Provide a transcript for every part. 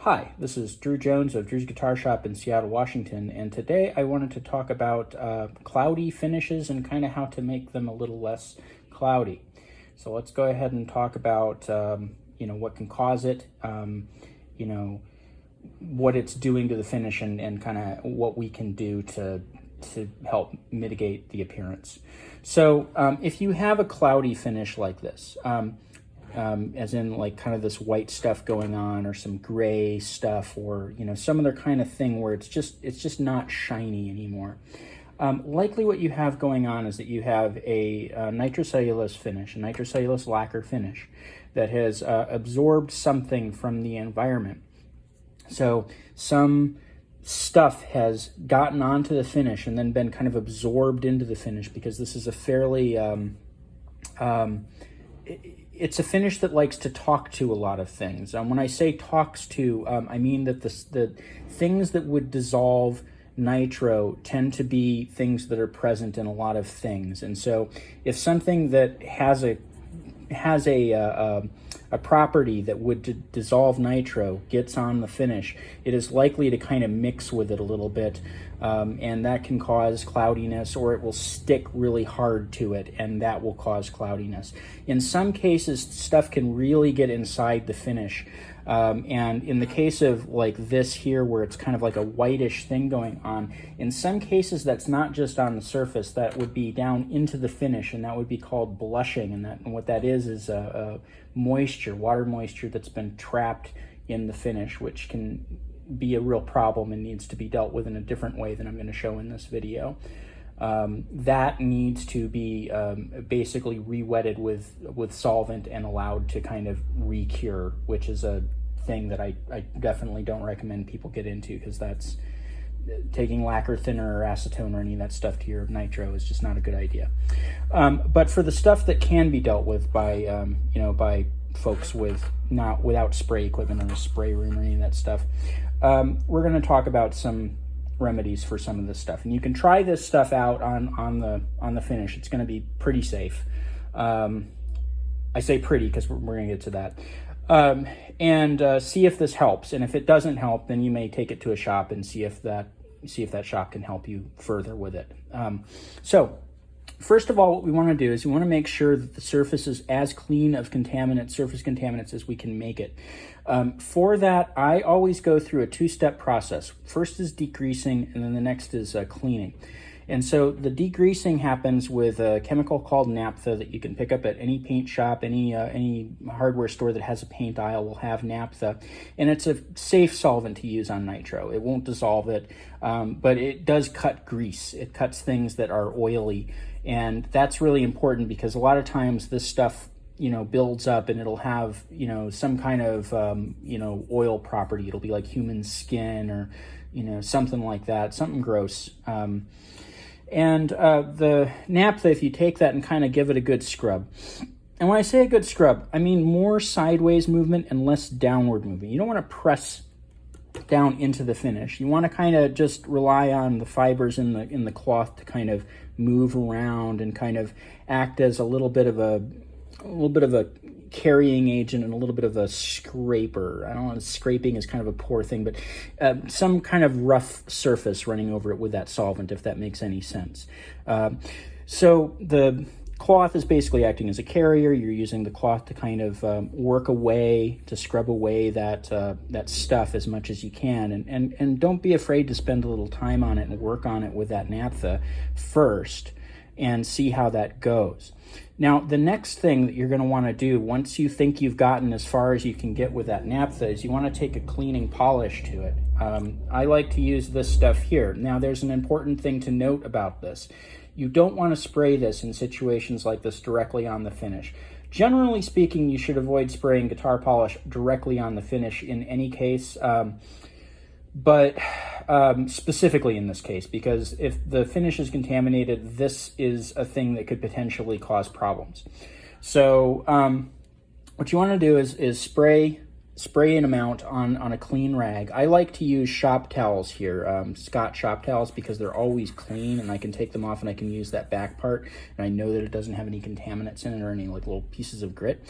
Hi, this is Drew Jones of Drew's Guitar Shop in Seattle, Washington, and today I wanted to talk about cloudy finishes and kind of how to make them a little less cloudy. So let's go ahead and talk about what can cause it, what it's doing to the finish, and kind of what we can do to help mitigate the appearance. So if you have a cloudy finish like this, as in like kind of this white stuff going on, or some gray stuff, or some other kind of thing where it's just not shiny anymore. Likely what you have going on is that you have a nitrocellulose finish, a nitrocellulose lacquer finish that has absorbed something from the environment. So some stuff has gotten onto the finish and then been kind of absorbed into the finish, because this is a fairly it's a finish that likes to talk to a lot of things. When I say talks to, I mean that the things that would dissolve nitro tend to be things that are present in a lot of things. And so if something that has a property that would dissolve nitro gets on the finish, it is likely to kind of mix with it a little bit, and that can cause cloudiness, or it will stick really hard to it, and that will cause cloudiness. In some cases, stuff can really get inside the finish, and in the case of like this here, where it's kind of like a whitish thing going on, in some cases that's not just on the surface, that would be down into the finish, and that would be called blushing. And what that is moisture, water moisture that's been trapped in the finish, which can be a real problem and needs to be dealt with in a different way than I'm going to show in this video. That needs to be basically re-wetted with solvent and allowed to kind of re-cure, which is a thing that I definitely don't recommend people get into, because that's taking lacquer thinner or acetone or any of that stuff to your nitro is just not a good idea. But for the stuff that can be dealt with by by folks without spray equipment or a spray room or any of that stuff, we're going to talk about some remedies for some of this stuff, and you can try this stuff out on the finish. It's going to be pretty safe. I say pretty because we're going to get to that, and see if this helps. And if it doesn't help, then you may take it to a shop and see if that shop can help you further with it. So first of all, what we want to do is we want to make sure that the surface is as clean of surface contaminants as we can make it. For that, I always go through a two-step process. First is degreasing, and then the next is cleaning. And so the degreasing happens with a chemical called naphtha that you can pick up at any paint shop. Any hardware store that has a paint aisle will have naphtha, and it's a safe solvent to use on nitro. It won't dissolve it, but it does cut grease. It cuts things that are oily, and that's really important, because a lot of times this stuff builds up, and it'll have some kind of oil property. It'll be like human skin, or something like that, something gross. And the naphtha, if you take that and kind of give it a good scrub, and when I say a good scrub, I mean more sideways movement and less downward movement. You don't want to press down into the finish. You want to kind of just rely on the fibers in the cloth to kind of move around and kind of act as a little bit of a carrying agent and a little bit of a scraper. I don't know, scraping is kind of a poor thing, but some kind of rough surface running over it with that solvent, if that makes any sense. So the cloth is basically acting as a carrier. You're using the cloth to kind of work away, to scrub away that stuff as much as you can, and don't be afraid to spend a little time on it and work on it with that naphtha first and see how that goes. Now, the next thing that you're going to want to do once you think you've gotten as far as you can get with that naphtha is you want to take a cleaning polish to it. I like to use this stuff here. Now, there's an important thing to note about this. You don't want to spray this in situations like this directly on the finish. Generally speaking, you should avoid spraying guitar polish directly on the finish in any case, but specifically in this case, because if the finish is contaminated, this is a thing that could potentially cause problems. So what you want to do is spray spray an amount on a clean rag. I like to use shop towels here, Scott shop towels, because they're always clean and I can take them off and I can use that back part and I know that it doesn't have any contaminants in it or any like little pieces of grit.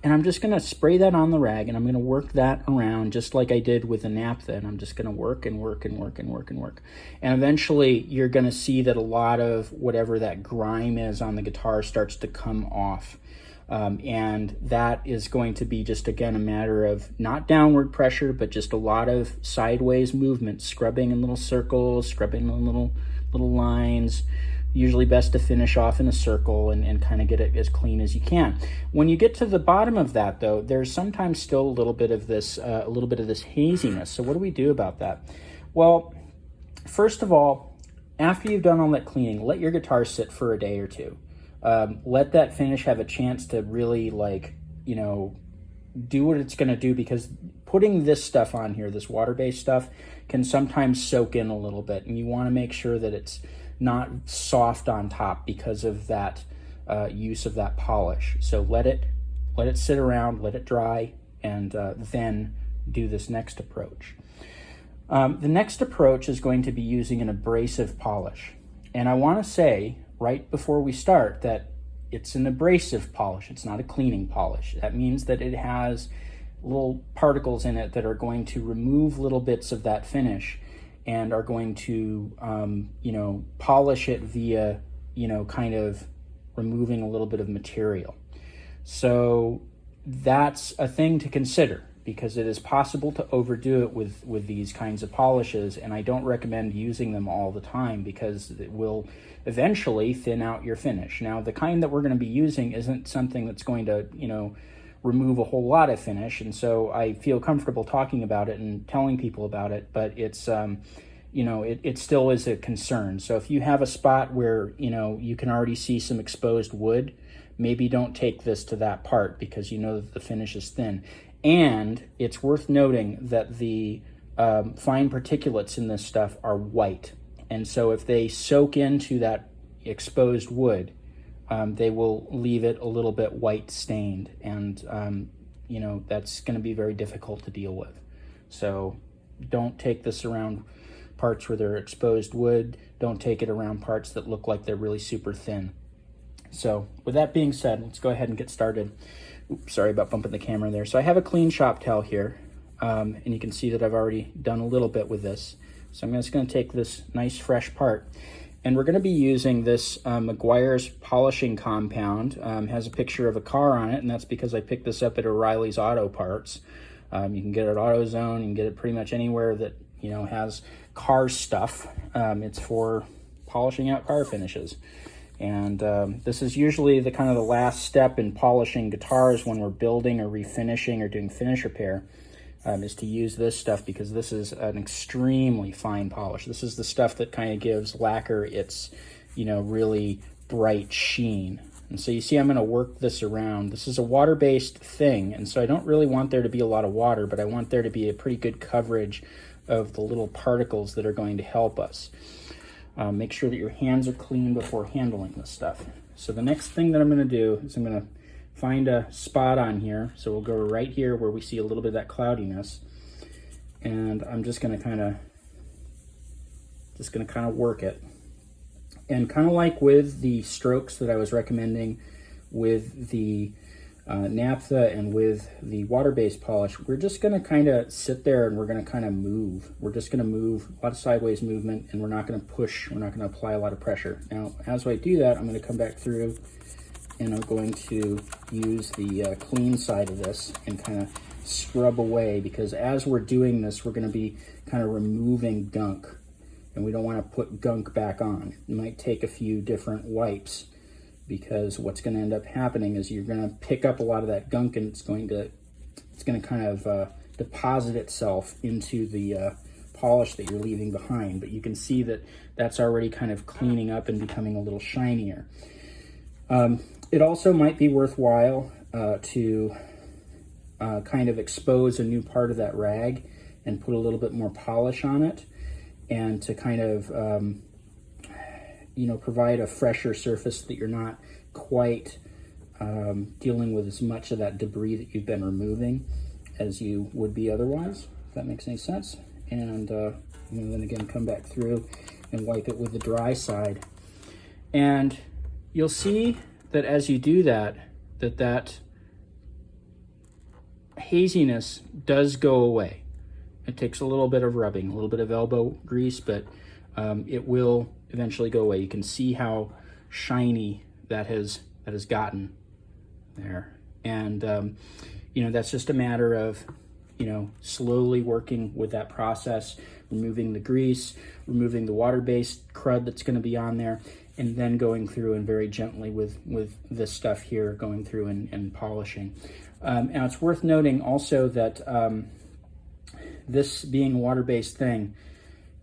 And I'm just gonna spray that on the rag and I'm gonna work that around just like I did with the naphtha, and I'm just gonna work and work and work and work and work. And eventually you're gonna see that a lot of whatever that grime is on the guitar starts to come off. And that is going to be just, again, a matter of not downward pressure, but just a lot of sideways movement, scrubbing in little circles, scrubbing in little lines. Usually best to finish off in a circle and kind of get it as clean as you can. When you get to the bottom of that, though, there's sometimes still a little bit of this haziness. So what do we do about that? Well, first of all, after you've done all that cleaning, let your guitar sit for a day or two. Let that finish have a chance to really, like, you know, do what it's going to do, because putting this stuff on here, this water-based stuff, can sometimes soak in a little bit, and you want to make sure that it's not soft on top because of that use of that polish. So let it sit around, let it dry, and then do this next approach. The next approach is going to be using an abrasive polish, and I want to say right before we start that it's an abrasive polish. It's not a cleaning polish. That means that it has little particles in it that are going to remove little bits of that finish and are going to, you know, polish it via, you know, kind of removing a little bit of material. So that's a thing to consider, because it is possible to overdo it with these kinds of polishes, and I don't recommend using them all the time because it will eventually thin out your finish. Now, the kind that we're going to be using isn't something that's going to, you know, remove a whole lot of finish, and so I feel comfortable talking about it and telling people about it, but it's, you know, it still is a concern. So if you have a spot where, you know, you can already see some exposed wood, maybe don't take this to that part because you know that the finish is thin. And it's worth noting that the fine particulates in this stuff are white. And so if they soak into that exposed wood, they will leave it a little bit white stained. And, you know, that's going to be very difficult to deal with. So don't take this around parts where they're exposed wood. Don't take it around parts that look like they're really super thin. So with that being said, let's go ahead and get started. Oops, sorry about bumping the camera there. So I have a clean shop towel here, and you can see that I've already done a little bit with this. So I'm just going to take this nice fresh part, and we're going to be using this Meguiar's polishing compound. Has a picture of a car on it, and that's because I picked this up at O'Reilly's Auto Parts. You can get it at AutoZone. You can get it pretty much anywhere that, you know, has car stuff. It's for polishing out car finishes. And this is usually the kind of the last step in polishing guitars when we're building or refinishing or doing finish repair, is to use this stuff, because this is an extremely fine polish. This is the stuff that kind of gives lacquer its, you know, really bright sheen. And so you see I'm going to work this around. This is a water-based thing, and so I don't really want there to be a lot of water, but I want there to be a pretty good coverage of the little particles that are going to help us. Make sure that your hands are clean before handling this stuff. So the next thing that I'm going to do is I'm going to find a spot on here. So we'll go right here where we see a little bit of that cloudiness, and I'm just going to kind of work it. And kind of like with the strokes that I was recommending with the naphtha and with the water-based polish, we're just going to kind of sit there and we're going to kind of move. We're just going to move, a lot of sideways movement, and we're not going to push, we're not going to apply a lot of pressure. Now, as I do that, I'm going to come back through and I'm going to use the clean side of this and kind of scrub away, because as we're doing this, we're going to be kind of removing gunk, and we don't want to put gunk back on. It might take a few different wipes, because what's going to end up happening is you're going to pick up a lot of that gunk, and it's going to kind of deposit itself into the polish that you're leaving behind. But you can see that that's already kind of cleaning up and becoming a little shinier. It also might be worthwhile to kind of expose a new part of that rag and put a little bit more polish on it, and to kind of you know, provide a fresher surface that you're not quite dealing with as much of that debris that you've been removing. as you would be otherwise, if that makes any sense. And then again, come back through and wipe it with the dry side. And you'll see that as you do that, that haziness does go away. It takes a little bit of rubbing, a little bit of elbow grease, but it will eventually go away. You can see how shiny that has gotten there. And that's just a matter of slowly working with that process, removing the grease, removing the water-based crud that's going to be on there, and then going through and very gently with this stuff here, going through and polishing. Now it's worth noting also that this being a water-based thing,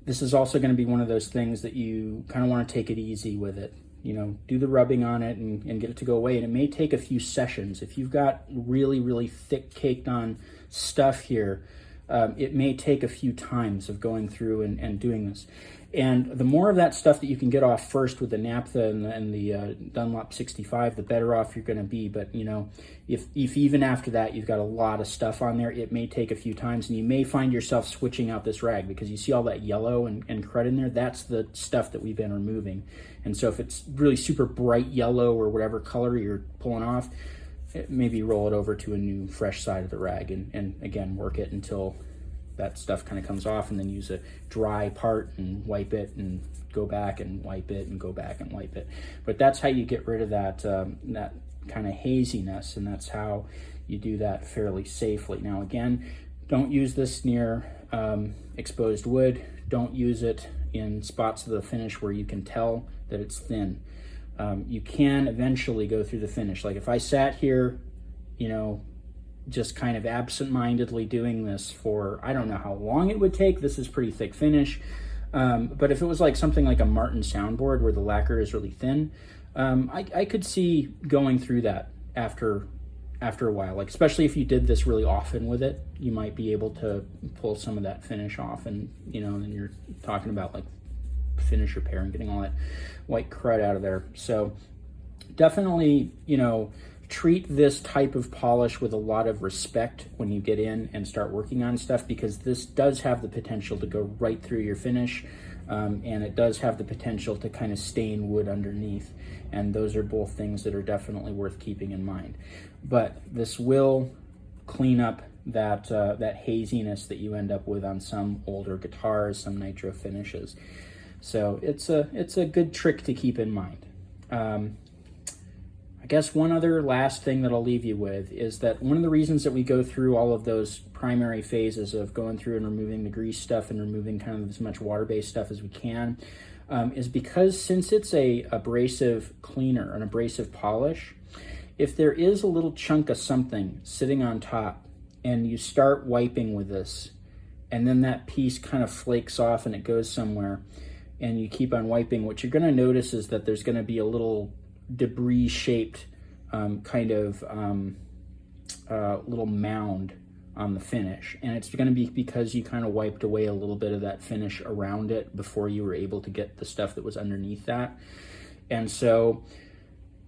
this is also going to be one of those things that you kind of want to take it easy with it. Do the rubbing on it and get it to go away. And it may take a few sessions. If you've got really, really thick caked on stuff here, it may take a few times of going through and doing this. And the more of that stuff that you can get off first with the naphtha and the Dunlop 65, the better off you're going to be. But if even after that you've got a lot of stuff on there, it may take a few times, and you may find yourself switching out this rag because you see all that yellow and crud in there. That's the stuff that we've been removing. And so if it's really super bright yellow or whatever color you're pulling off, maybe roll it over to a new fresh side of the rag and again work it until that stuff kind of comes off, and then use a dry part and wipe it and go back and wipe it and go back and wipe it. But that's how you get rid of that that kind of haziness, and that's how you do that fairly safely. Now again, don't use this near exposed wood. Don't use it in spots of the finish where you can tell that it's thin. You can eventually go through the finish. Like if I sat here, just kind of absent-mindedly doing this for, I don't know how long it would take. This is pretty thick finish. But if it was like something like a Martin soundboard where the lacquer is really thin, I could see going through that after a while. Like especially if you did this really often with it, you might be able to pull some of that finish off, and then you're talking about like finish repair and getting all that white crud out of there. So definitely, treat this type of polish with a lot of respect when you get in and start working on stuff, because this does have the potential to go right through your finish, and it does have the potential to kind of stain wood underneath, and those are both things that are definitely worth keeping in mind. But this will clean up that haziness that you end up with on some older guitars, some nitro finishes. So it's a good trick to keep in mind. I guess one other last thing that I'll leave you with is that one of the reasons that we go through all of those primary phases of going through and removing the grease stuff and removing kind of as much water-based stuff as we can is because since it's a abrasive cleaner, an abrasive polish, if there is a little chunk of something sitting on top and you start wiping with this, and then that piece kind of flakes off and it goes somewhere, and you keep on wiping, what you're going to notice is that there's going to be a little debris-shaped little mound on the finish, and it's going to be because you kind of wiped away a little bit of that finish around it before you were able to get the stuff that was underneath that. And so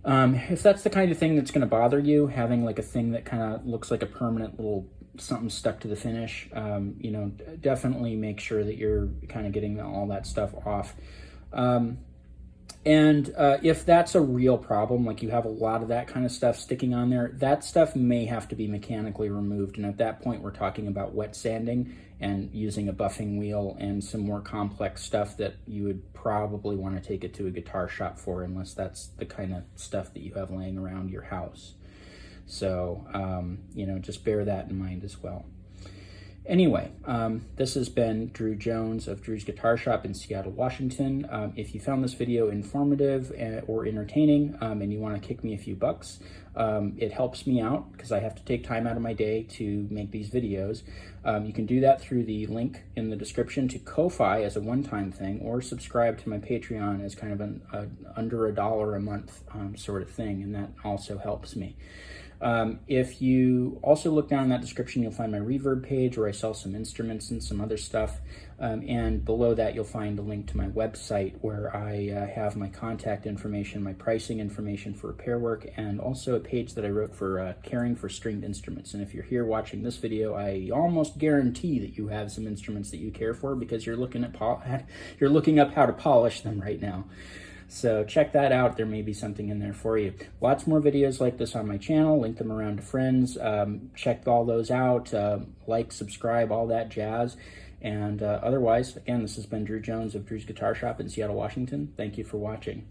if that's the kind of thing that's going to bother you, having like a thing that kind of looks like a permanent little something stuck to the finish, definitely make sure that you're kind of getting all that stuff off. And if that's a real problem, like you have a lot of that kind of stuff sticking on there, that stuff may have to be mechanically removed. And at that point, we're talking about wet sanding and using a buffing wheel and some more complex stuff that you would probably want to take it to a guitar shop for, unless that's the kind of stuff that you have laying around your house. So, just bear that in mind as well. Anyway, this has been Drew Jones of Drew's Guitar Shop in Seattle, Washington. If you found this video informative or entertaining and you want to kick me a few bucks, it helps me out because I have to take time out of my day to make these videos. You can do that through the link in the description to Ko-Fi as a one-time thing, or subscribe to my Patreon as kind of an under $1 a month sort of thing, and that also helps me. If you also look down in that description, you'll find my Reverb page where I sell some instruments and some other stuff. And below that, you'll find a link to my website where I have my contact information, my pricing information for repair work, and also a page that I wrote for caring for stringed instruments. And if you're here watching this video, I almost guarantee that you have some instruments that you care for because you're looking up how to polish them right now. So check that out. There may be something in there for you. Lots more videos like this on my channel. Link them around to friends. Check all those out. Like, subscribe, all that jazz. And otherwise, again, this has been Drew Jones of Drew's Guitar Shop in Seattle, Washington. Thank you for watching.